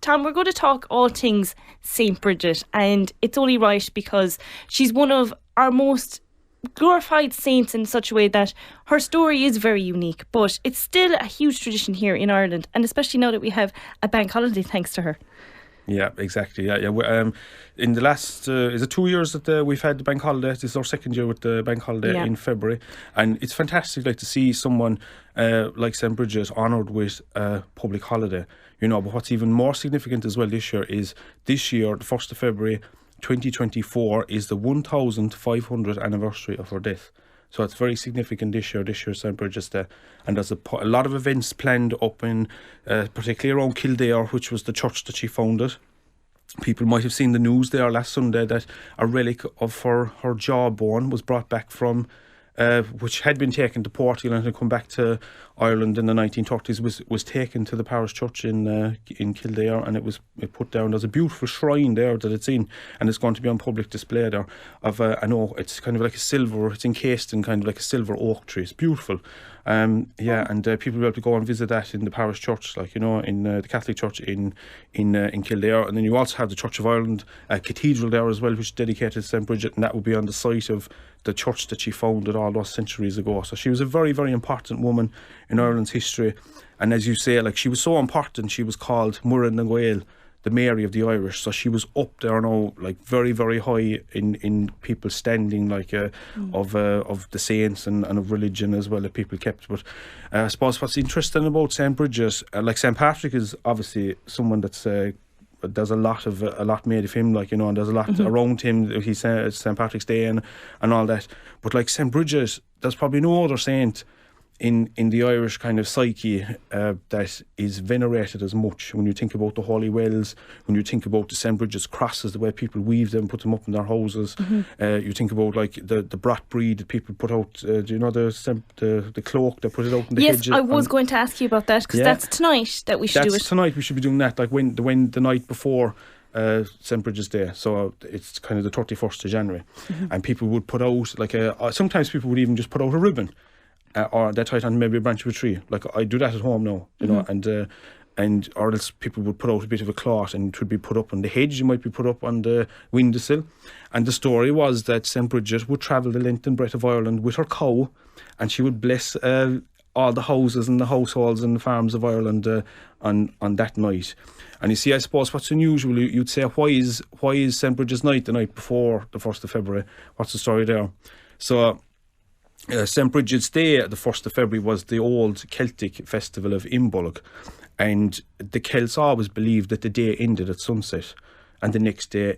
Tom, we're going to talk all things Saint Brigid, and it's only right because she's one of our most glorified saints in such a way that her story is very unique, but it's still a huge tradition here in Ireland, and especially now that we have a bank holiday thanks to her. Yeah, exactly. Yeah. In the last, is it 2 years that we've had the bank holiday? This is our second year with the bank holiday in February, and it's fantastic, like, to see someone like St. Brigid honoured with a public holiday. You know, but what's even more significant as well this year is the 1st of February 2024 is the 1500th anniversary of her death. So it's very significant this year St. Brigid's Day. And there's a lot of events planned up in, particularly around Kildare, which was the church that she founded. People might have seen the news there last Sunday that a relic of her jawbone was brought back from, which had been taken to Portugal and had come back to Ireland in the 1930s, was taken to the parish church in Kildare, and it was put down. There's a beautiful shrine there that it's in, and it's going to be on public display there of an oak. It's kind of like it's encased in kind of like a silver oak tree. It's beautiful. And people will be able to go and visit that in the parish church, like, you know, in the Catholic church in Kildare. And then you also have the Church of Ireland cathedral there as well, which is dedicated to St. Brigid, and that will be on the site of the church that she founded all those centuries ago. So she was a very, very important woman in Ireland's history. And as you say, like, she was so important, she was called Muireann na Gael, the Mary of the Irish. So she was up there now, like, very, very high in people's standing, like, of the saints and of religion as well, that people kept. But I suppose what's interesting about St. Brigid, like, St. Patrick is obviously someone that's there's a lot made of him, like, you know, and there's a lot around him. He's St. Patrick's Day and all that. But like St. Brigid, there's probably no other saint in the Irish kind of psyche that is venerated as much. When you think about the Holy Wells, when you think about the St. Brigid's crosses, the way people weave them, put them up in their houses, you think about, like, the Brigid that people put out, do you know the cloak that put it out in the hedges? Yes, I was going to ask you about that, because that's tonight that we should do it. That's tonight we should be doing that, like when the night before St. Brigid's Day, so it's kind of the 31st of January, and people would put out, like, sometimes people would even just put out a ribbon, or they tie it on maybe a branch of a tree. Like, I do that at home now, you know, and or else people would put out a bit of a cloth, and it would be put up on the hedge, it might be put up on the windowsill. And the story was that St. Brigid would travel the length and breadth of Ireland with her cow, and she would bless all the houses and the households and the farms of Ireland on that night. And you see, I suppose what's unusual, you'd say, why is St. Brigid's night the night before the 1st of February? What's the story there? So St. Brigid's Day, the 1st of February, was the old Celtic festival of Imbolc, and the Celts always believed that the day ended at sunset and the next day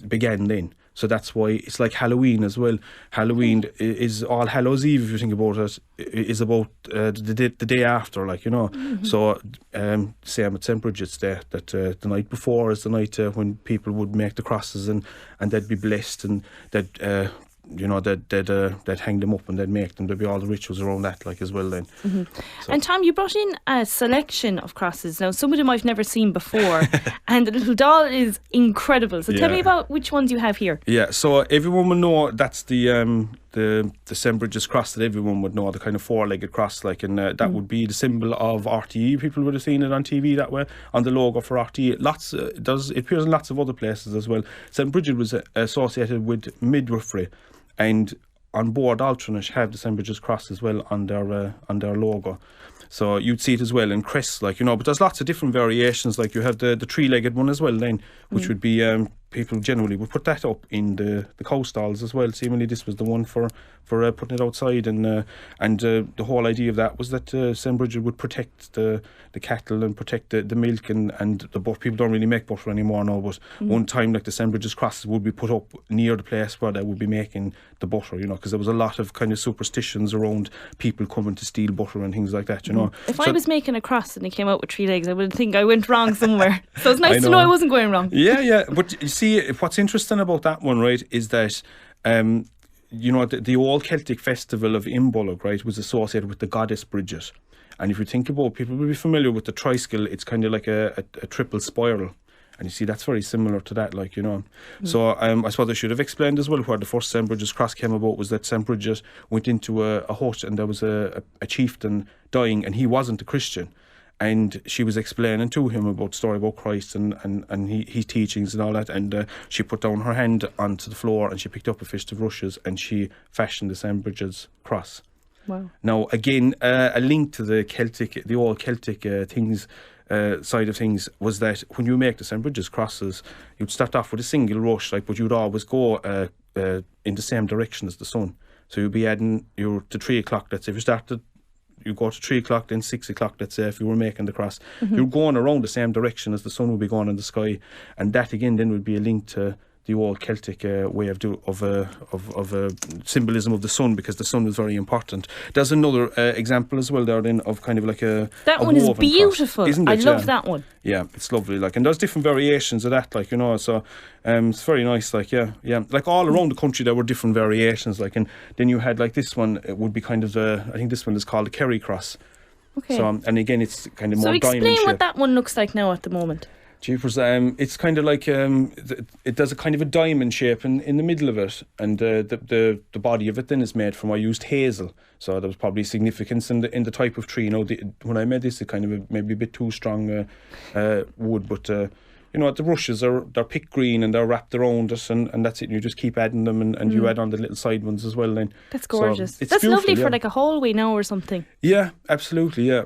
began then. So that's why it's like Halloween as well. Halloween is All Hallows Eve, if you think about it, is about the day after, like, you know. So same at St. Brigid's Day, that the night before is the night when people would make the crosses and they'd be blessed, and that you know, they'd hang them up and they'd make them. There'd be all the rituals around that, like, as well then. So. And Tom, you brought in a selection of crosses. Now, some of them I've never seen before, and the little doll is incredible. So tell me about which ones you have here. Yeah, so everyone will know that's the St. Brigid's cross that everyone would know, the kind of four-legged cross, like, and that would be the symbol of RTE. People would have seen it on TV that way, on the logo for RTE. It appears in lots of other places as well. St. Brigid was associated with midwifery, and on board Altrinich have the St. Brigid's cross as well on their logo. So you'd see it as well in crests, like, you know, but there's lots of different variations. Like, you have the three-legged one as well then, which would be people generally would put that up in the cow stalls as well. Seemingly this was the one for putting it outside, and the whole idea of that was that St. Brigid would protect the cattle and protect the milk and the butter. People don't really make butter anymore now, but one time, like, the St. Brigid's crosses would be put up near the place where they would be making the butter, you know, because there was a lot of kind of superstitions around people coming to steal butter and things like that, you know. If I was making a cross and it came out with 3 legs, I would think I went wrong somewhere. So it's nice to know I wasn't going wrong. Yeah, but you see, what's interesting about that one, right, is that you know, the old Celtic festival of Imbolc, right, was associated with the goddess Brigid. And if you think about, people will be familiar with the tricycle, it's kind of like a triple spiral. And you see, that's very similar to that, like, you know. So I suppose I should have explained as well where the first St. Brigid's cross came about, was that St. Brigid went into a hut, and there was a chieftain dying, and he wasn't a Christian. and she was explaining to him about the story about Christ and his teachings and all that, and she put down her hand onto the floor and she picked up a fist of rushes and she fashioned the St. Brigid's cross. Wow. Now again, a link to the old Celtic things side of things was that when you make the St. Brigid's crosses, you'd start off with a single rush, but you'd always go in the same direction as the sun. So you'd be adding to 3 o'clock. Let's say if you go to 3 o'clock, then 6 o'clock, let's say, if you were making the cross. You're going around the same direction as the sun would be going in the sky. And that, again, then would be a link to the old Celtic way of symbolism of the sun, because the sun was very important. There's another example as well there then of kind of like a That one is beautiful. Cross, isn't it? I love that one. Yeah, it's lovely. And there's different variations of that, so it's very nice. All around the country there were different variations. And then you had this one. It would be kind of I think this one is called the Kerry cross. Okay. So and again, it's kind of more diamond shape. So explain what that one looks like now at the moment. Jeepers, it's kind of like it does a kind of a diamond shape in the middle of it, and the body of it then is made from, I used hazel, so there was probably significance in the type of tree. When I made this, it kind of maybe a bit too strong wood, but the rushes they're picked green and they're wrapped around us, and that's it. And you just keep adding them, and you add on the little side ones as well. Then that's gorgeous. So that's lovely for a hallway now or something. Yeah, absolutely. Yeah.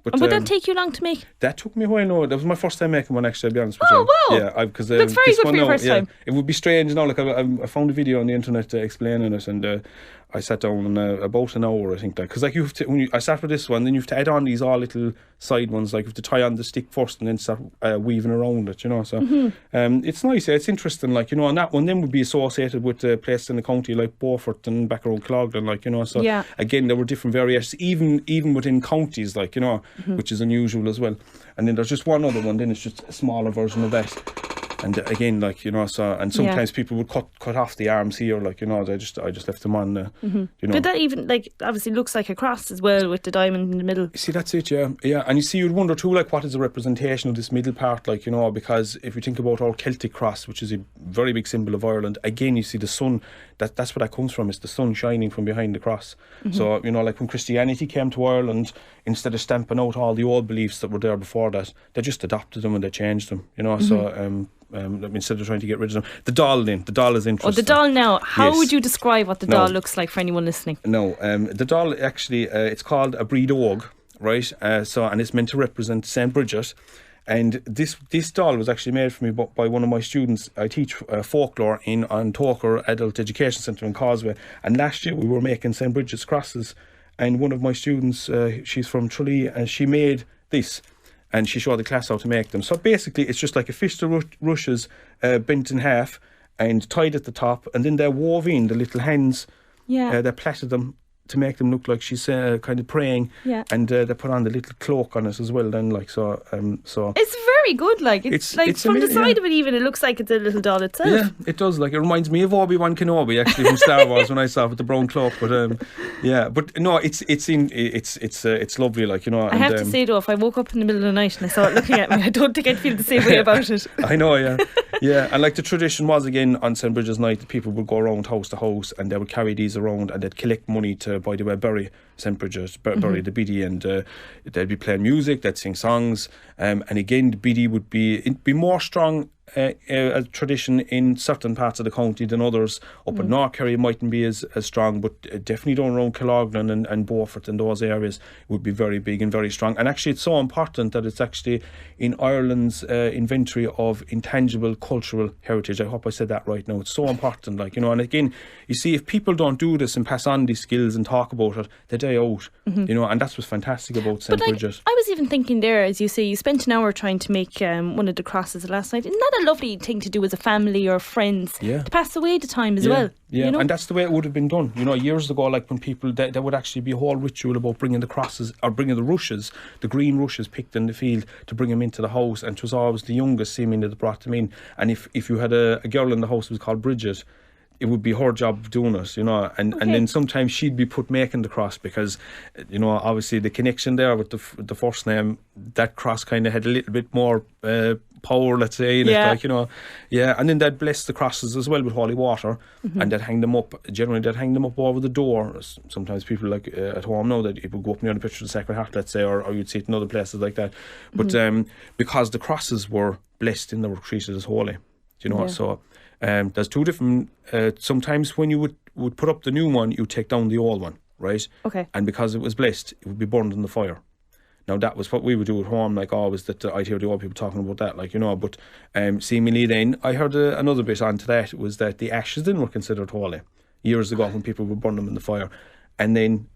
But and would that take you long to make? That took me a while. No, that was my first time making one. Actually, I'll be honest with you. Oh wow! Yeah, because that's very good for your first time. It would be strange, I found a video on the internet explaining it, and I sat down about an hour, I think, because you have to. I start with this one, then you have to add on these all little side ones. You have to tie on the stick first, and then start weaving around it. So it's nice. It's interesting. And that one then would be associated with places in the county like Beaufort and back around Cloglan. So again, there were different variations, even within counties, which is unusual as well. And then there's just one other one. Then it's just a smaller version of that. And again, and sometimes people would cut off the arms here, I just left them on. But that even obviously looks like a cross as well with the diamond in the middle. See, that's it, yeah. And you see, you'd wonder too, what is the representation of this middle part, because if you think about our Celtic cross, which is a very big symbol of Ireland, again, you see the sun. That's where that comes from. It's the sun shining from behind the cross. So when Christianity came to Ireland, instead of stamping out all the old beliefs that were there before that, they just adopted them and they changed them. So. Instead of trying to get rid of them. The doll is interesting. Oh, the doll now. How Yes. would you describe what the doll looks like for anyone listening? No, the doll actually, it's called a Brigid, right? And it's meant to represent St. Brigid. And this doll was actually made for me by one of my students. I teach folklore on Toker Adult Education Centre in Causeway. And last year we were making St. Brigid's crosses. And one of my students, she's from Tralee, and she made this. And she showed the class how to make them. So basically, it's just like a fist of rushes bent in half and tied at the top, and then they wove in the little hands. Yeah. They plaited them to make them look like she's kind of praying. Yeah. And they put on the little cloak on it as well. Then So it's very good. It's from the side of it, even it looks like it's a little doll itself. Yeah, it does. It reminds me of Obi-Wan Kenobi actually from Star Wars when I saw it with the brown cloak. But but no, it's lovely. I have to say though, if I woke up in the middle of the night and I saw it looking at me, I don't think I'd feel the same way about it. I know, yeah. Yeah, and the tradition was, again, on St. Brigid's night, the people would go around house to house and they would carry these around and they'd collect money to, by the way, bury St. Brigid, bury the biddy, and they'd be playing music, they'd sing songs, and again, the biddy would be more strong a tradition in certain parts of the county than others. Up in North Kerry it mightn't be as strong, but definitely down around Cloglan and Beaufort and those areas would be very big and very strong. And actually it's so important that it's actually in Ireland's inventory of intangible cultural heritage. I hope I said that right now. It's so important, and again, you see, if people don't do this and pass on these skills and talk about it, they die out, and that's what's fantastic about St. Brigid. I was even thinking there, as you say, you spent an hour trying to make one of the crosses last night. Isn't that a lovely thing to do as a family or friends, to pass away the time as well? Yeah, and that's the way it would have been done. Years ago, when people, there would actually be a whole ritual about bringing the crosses, or bringing the rushes, the green rushes picked in the field, to bring them into the house, and it was always the youngest seemingly that brought them in. And if you had a girl in the house who was called Brigid, it would be her job doing it, and then sometimes she'd be put making the cross, because obviously the connection there with the first name, that cross kind of had a little bit more power, let's say, in it, like, you know. Yeah, and then they'd bless the crosses as well with holy water, and they'd hang them up. Generally, they'd hang them up over the door. Sometimes people, like, at home now, that it would go up near the picture of the Sacred Heart, let's say, or you'd see it in other places like that. But because the crosses were blessed and they were treated as holy, you know, so there's two different, sometimes when you would put up the new one, you'd take down the old one, right? Okay. And because it was blessed, it would be burned in the fire. Now, that was what we would do at home, like always, that I'd hear the old people talking about that, like, you know, but seemingly then, I heard another bit onto that, was that the ashes then were considered holy years ago when people would burn them in the fire. And then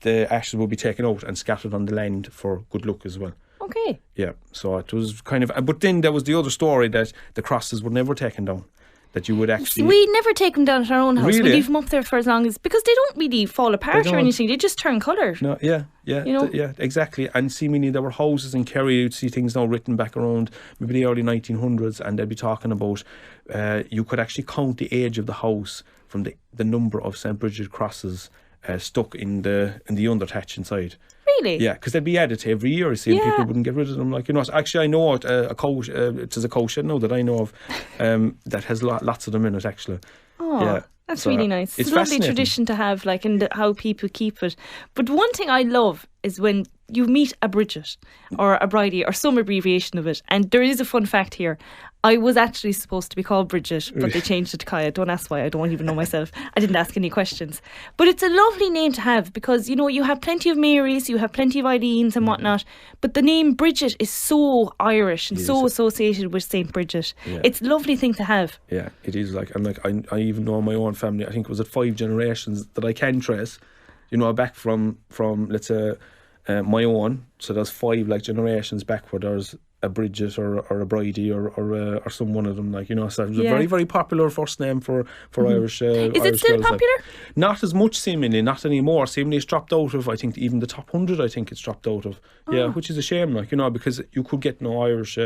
the ashes would be taken out and scattered on the land for good luck as well. Okay. Yeah, so it was kind of, but then there was the other story that the crosses were never taken down. That you would actually... We never take them down at our own house. Really? We leave them up there for as long as... Because they don't really fall apart or anything. They just turn colour. No, yeah, you know? Yeah, exactly. And seemingly there were houses in Kerry, you'd see things now written back around maybe the early 1900s, and they'd be talking about you could actually count the age of the house from the number of St. Brigid crosses stuck in the underthatch inside. Really? Yeah, because they'd be added to every year, you see, and people wouldn't get rid of them. Like, you know, actually, I know a cow shed now that I know of that has lots of them in it, actually. Oh, yeah. That's so really nice. It's a lovely tradition to have, like, and how people keep it. But one thing I love is when you meet a Brigid or a Bridie or some abbreviation of it. And there is a fun fact here. I was actually supposed to be called Brigid, but they changed it to Kaya. Don't ask why. I don't even know myself. I didn't ask any questions. But it's a lovely name to have because, you know, you have plenty of Marys, you have plenty of Eileens and whatnot. But the name Brigid is so Irish and so associated with St. Brigid. Yeah. It's a lovely thing to have. Yeah, it is. Like, and like I even know my own family. I think it was 5 generations that I can trace. You know, back from let's say my own. So there's 5 like generations back where there's a Brigid or a Bridie or some one of them, like, you know. So it was a very, very popular first name for Irish. Is it still girls, popular? Like. Not as much, seemingly, not anymore. Seemingly it's dropped out of, I think, even the top 100. I think it's dropped out of. Yeah, which is a shame, like, you know, because you could get no Irish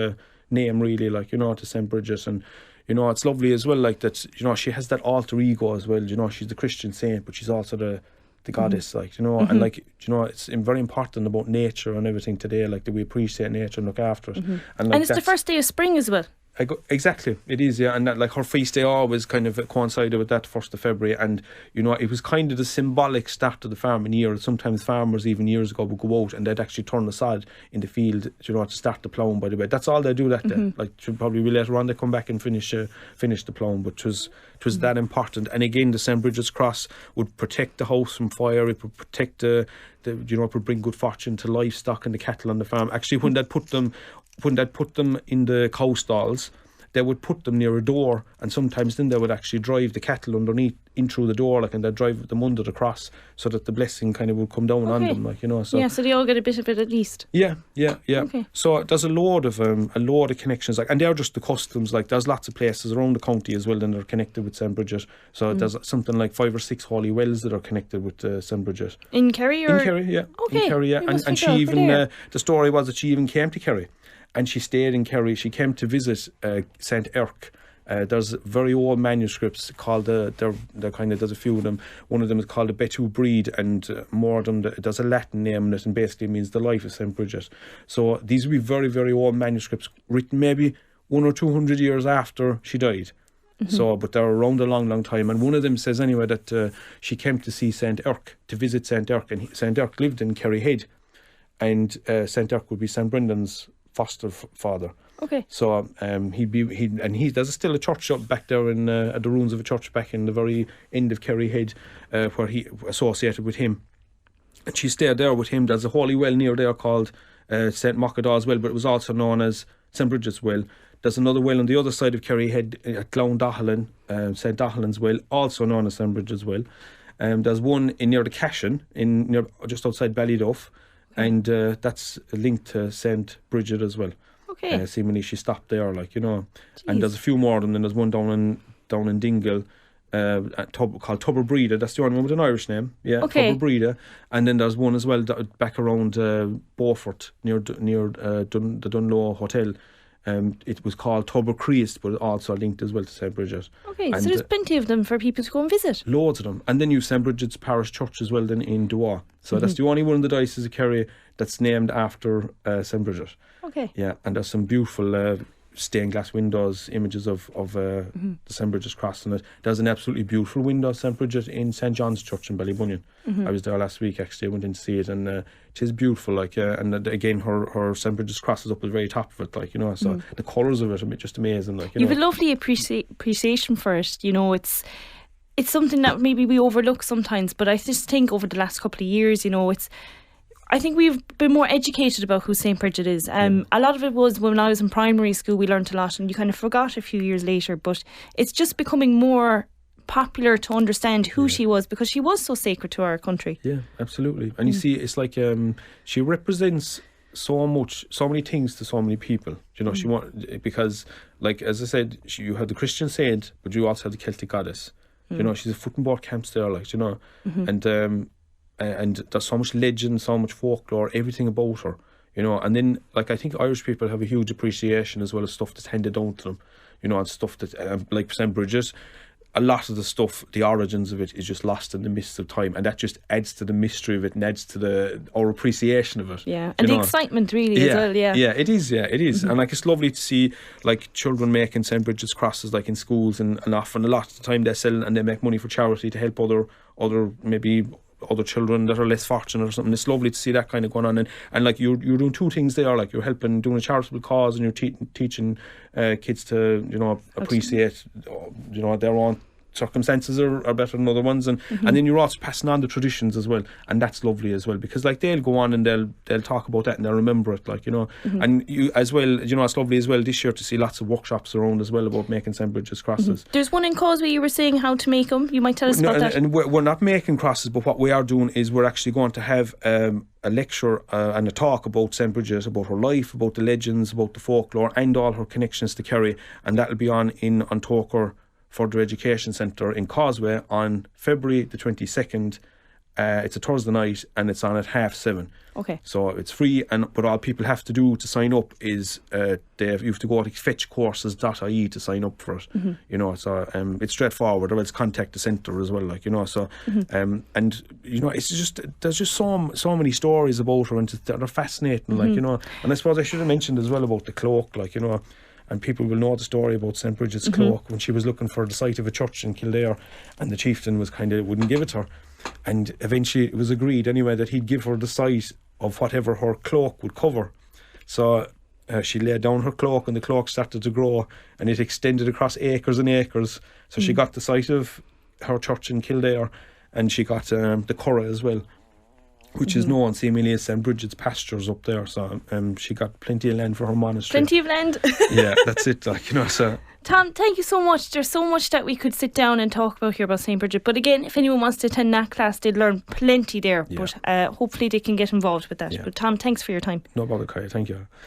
name really, like, you know, to St. Brigid. And you know, it's lovely as well, like that. You know, she has that alter ego as well. You know, she's the Christian saint, but she's also the goddess, like, you know, and like, you know, it's very important about nature and everything today, like that we appreciate nature and look after it. And it's the first day of spring as well. Exactly, it is, yeah, and that, like, her feast day always kind of coincided with that 1st of February, and you know, it was kind of the symbolic start of the farming year. Sometimes farmers even years ago would go out and they'd actually turn the sod in the field, you know, to start the ploughing. By the way, that's all they do that day. Like, should probably be later on they come back and finish the ploughing, but it was that important. And again, the St. Brigid's cross would protect the house from fire. It would protect you know, it would bring good fortune to livestock and the cattle on the farm. Actually, when they'd put them in the cow stalls, they would put them near a door, and sometimes then they would actually drive the cattle underneath in through the door, like, and they'd drive them under the cross so that the blessing kind of would come down on them, like, you know. So so they all get a bit of it at least. Yeah. Okay. So there's a load of connections, like, and they're just the customs. Like, there's lots of places around the county as well that are connected with St. Brigid. So there's something like 5 or 6 holy wells that are connected with St. Brigid. In Kerry, or? In Kerry, yeah. Okay. In Kerry, yeah. And she even the story was that she even came to Kerry. And she stayed in Kerry. She came to visit St. Erc. There's very old manuscripts called they're kind of, there's a few of them. One of them is called the Betu Brigid, and more of them, there's a Latin name in it, and basically means the life of St. Brigid. So these would be very, very old manuscripts written maybe 100 or 200 years after she died. So, but they're around a long, long time. And one of them says anyway that she came to see St. Erc, to visit St. Erc, and St. Erc lived in Kerry Head, and St. Erc would be St. Brendan's foster father. Okay. So there's still a church up back there in at the ruins of a church back in the very end of Kerry Head, where he associated with him, and she stayed there with him. There's a holy well near there called St. Mockadaw's Well, but it was also known as St. Brigid's Well. There's another well on the other side of Kerry Head at Clowndahallen, St. Dahalan's Well, also known as St. Brigid's Well. There's one near the Cashin, just outside Ballyduff. And that's linked to St. Brigid as well. Okay. Seemingly she stopped there, like, you know. Jeez. And there's a few more of them. Then there's one down in Dingle called Tubber Brigid. That's the only one with an Irish name. Yeah, okay. Tubber Brigid. And then there's one as well back around Beaufort near the Dunlow Hotel. It was called Tubber Crease, but also linked as well to St. Brigid. Okay, so there's plenty of them for people to go and visit. Loads of them. And then you've St. Brigid's Parish Church as well then in Dua. So that's the only one in the Diocese of Kerry that's named after St. Brigid. Okay. Yeah, and there's some beautiful stained glass windows, images of the St. Brigid's Cross on it. There's an absolutely beautiful window, St. Bridget, in St. John's Church in Ballybunion. I was there last week, actually. I went in to see it, and it is beautiful. Like, and again, her St. Brigid's Cross is up at the very top of it, like, you know. So the colours of it are just amazing, like, you know. You have a lovely appreciation for it. You know, it's something that maybe we overlook sometimes, but I just think over the last couple of years, you know, I think we've been more educated about who St. Brigid is. A lot of it was when I was in primary school, we learnt a lot, and you kind of forgot a few years later, but it's just becoming more popular to understand who she was, because she was so sacred to our country. Yeah, absolutely. And you see, it's like she represents so many things to so many people. You know, because, like, as I said, you have the Christian saint, but you also have the Celtic goddess. You know, she's a foot and board camps there, like, you know, and there's so much legend, so much folklore, everything about her, you know. And then, like, I think Irish people have a huge appreciation as well as stuff that's handed down to them, you know, and stuff that, like St. Bridget, a lot of the stuff, the origins of it is just lost in the mists of time, and that just adds to the mystery of it and adds to our appreciation of it. Yeah, and the excitement really as well, yeah. Yeah, it is, and like, it's lovely to see, like, children making St. Bridget's crosses, like, in schools, and often a lot of the time they sell and they make money for charity to help other children that are less fortunate or something. It's lovely to see that kind of going on, and like, you're doing two things there, like, you're doing a charitable cause, and you're teaching kids to, you know, appreciate, you know, their own circumstances are better than other ones, and then you're also passing on the traditions as well, and that's lovely as well, because, like, they'll go on and they'll talk about that and they'll remember it, like, you know. And you as well, you know, it's lovely as well this year to see lots of workshops around as well about making St. Bridget's crosses. There's one in Causeway, you were saying how to make them. You might tell us about that. And we're not making crosses, but what we are doing is we're actually going to have a lecture and a talk about St. Brigid, about her life, about the legends, about the folklore, and all her connections to Kerry, and that'll be on Toker Further Education Centre in Causeway on February the 22nd. It's a Thursday night, and it's on at 7:30. Okay. So it's free, but all people have to do to sign up is you have to go to fetchcourses.ie to sign up for it. You know, so it's straightforward, or else contact the centre as well, like, you know. So and, you know, it's just, there's just so many stories about her, and they're fascinating, like, you know. And I suppose I should have mentioned as well about the cloak, like, you know. And people will know the story about St. Bridget's cloak, when she was looking for the site of a church in Kildare, and the chieftain was wouldn't give it to her. And eventually it was agreed anyway that he'd give her the site of whatever her cloak would cover. So she laid down her cloak, and the cloak started to grow, and it extended across acres and acres. So she got the site of her church in Kildare, and she got the Curragh as well, which is known seemingly as St. Bridget's pastures up there. So she got plenty of land for her monastery. Plenty of land. Yeah, that's it, like, you know. So Tom, thank you so much. There's so much that we could sit down and talk about here about St. Brigid, but again, if anyone wants to attend that class, they'll learn plenty there. But hopefully they can get involved with that. But Tom, thanks for your time. No bother, Kaya, thank you.